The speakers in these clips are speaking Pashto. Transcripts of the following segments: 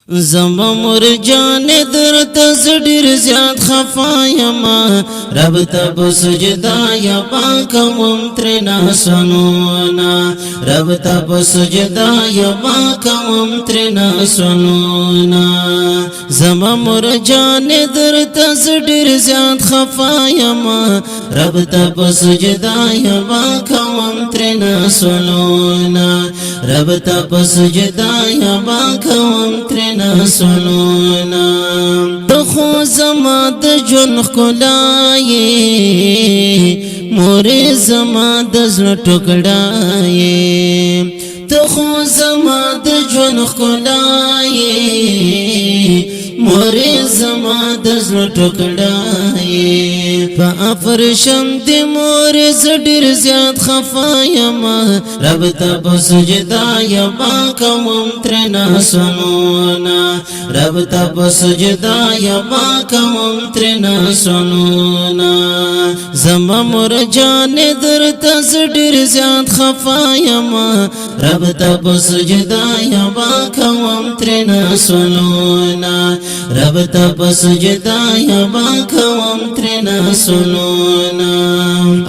زما مرجان درته زډیر زیات خفا یما رب ته په سجدا یا پاکوم ترنا سنونا رب ته په سجدا یا پاکوم ترنا سنونا زما مرجان درته زډیر زیات خفا یما رب ته په سجدا یا پاکوم ترنا سنونا رب ته په سجدا یا پاکوم ترنا سنونا تخو زما د جون خلای مور زما د زړه ټوکړای تخو زما د جون خلای مور زما د زړه ټوکړای په افرشم د مور زډیر زیات خفایم رب ته په سجدا یا پاکوم ترنا سنونا رب ته په سجدا یا پاکوم ترنا سنونا زما مرجان درته زډیر زیات خفایم رب ته په سجدا یا پاکوم ترنا سنونا رب ته په سجدا یا پاکوم ترنا سنونا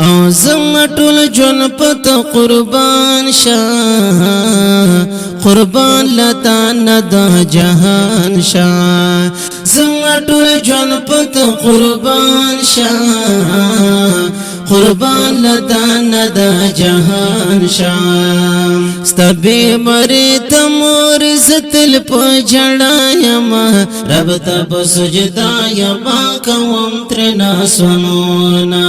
او زما ټول جون پته قربان شاه قربان لتا ند جهان شاه زما ټول جون پته قربان شاه قربان لتا ند جهان شاه ستبه مری تمور زتل په جړایم رب ته په سجدا یا پاکوم ترنا سنونا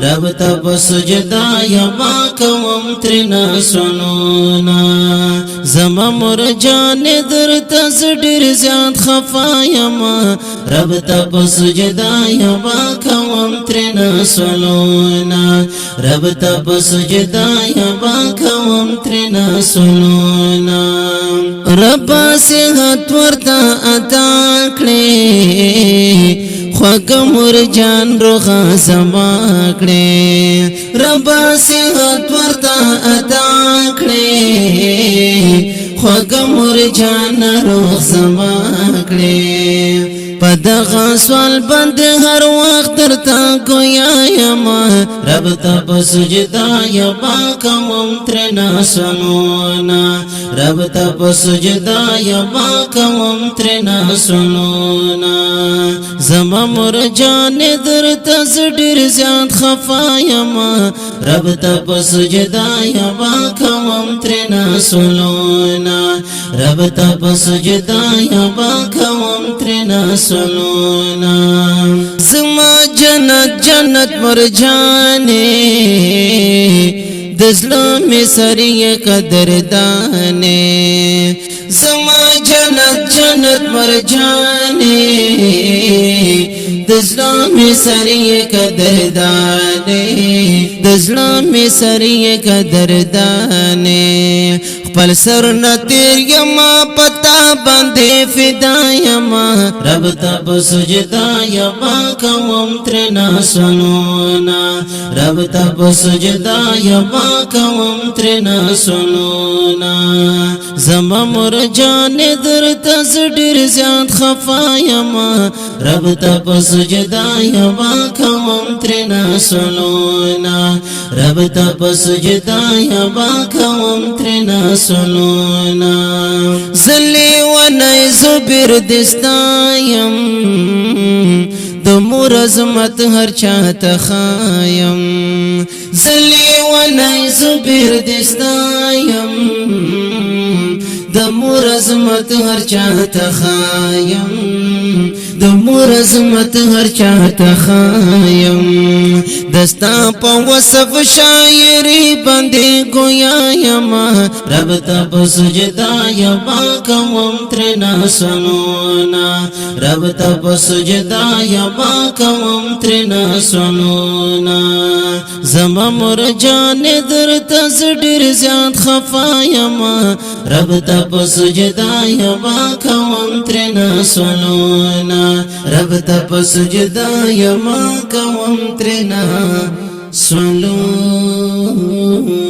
رب ته په سجدا یا پاکوم ترنا سنونا زما مرجان درته زډیر زیات خفایم رب ته په سجدا یا پاکوم ترنا سنونا رب ته په سجدا یا پاکوم ترنا سنونا رب صحت ورته عطا کړې خوږ مرجان روغه زما کړې رب صحت ورته عطا کړې خوږ مرجان روغ زما کړې پدغه سوال بند هر وخت درته گویا یم رب ته په سجدا یا پاکوم ترنا سنونا رب ته په سجدا یا پاکوم ترنا سنونا زما مرجان درته زډیر زیات خفایم رب ته په سجدا یا پاکوم ترنا سنونا رب ته په سجدا یا پاکوم ترنا سنونا زما جنت جنت مرجانے دزلو میں سری قدردانے زما جنت جنت مرجانے دزلو میں سری قدردانے دزلو میں سری قدردانے خپل سر نتیر یما پتا باندې فدا یما رب ته په سجدا یا پاکوم ترنا سنونا رب ته په سجدا یا پاکوم ترنا سنونا زما مرجان درته زډیر زیات خفایم رب ته په سجدا یا پاکوم ترنا سنونا رب ته په سجدا یا پاکوم ترنا سنونا زلی ونای زبیر دستایم د مور عظمت هر چاته خایم زلی ونای زبیر دستایم د مور عظمت هر چاته خایم د مور عظمت هر چاته خایم دستا په وصف شاعری باندې گویا یم رب ته په سجدا یا پاکوم ترنا سنونا رب ته په سجدا یا پاکوم ترنا سنونا زما مرجان درته زډیر زیات خفایم رب ته په سجدا یا پاکوم ترنا سنونا رب ته په سجدا یا پاکوم ترنا سنونا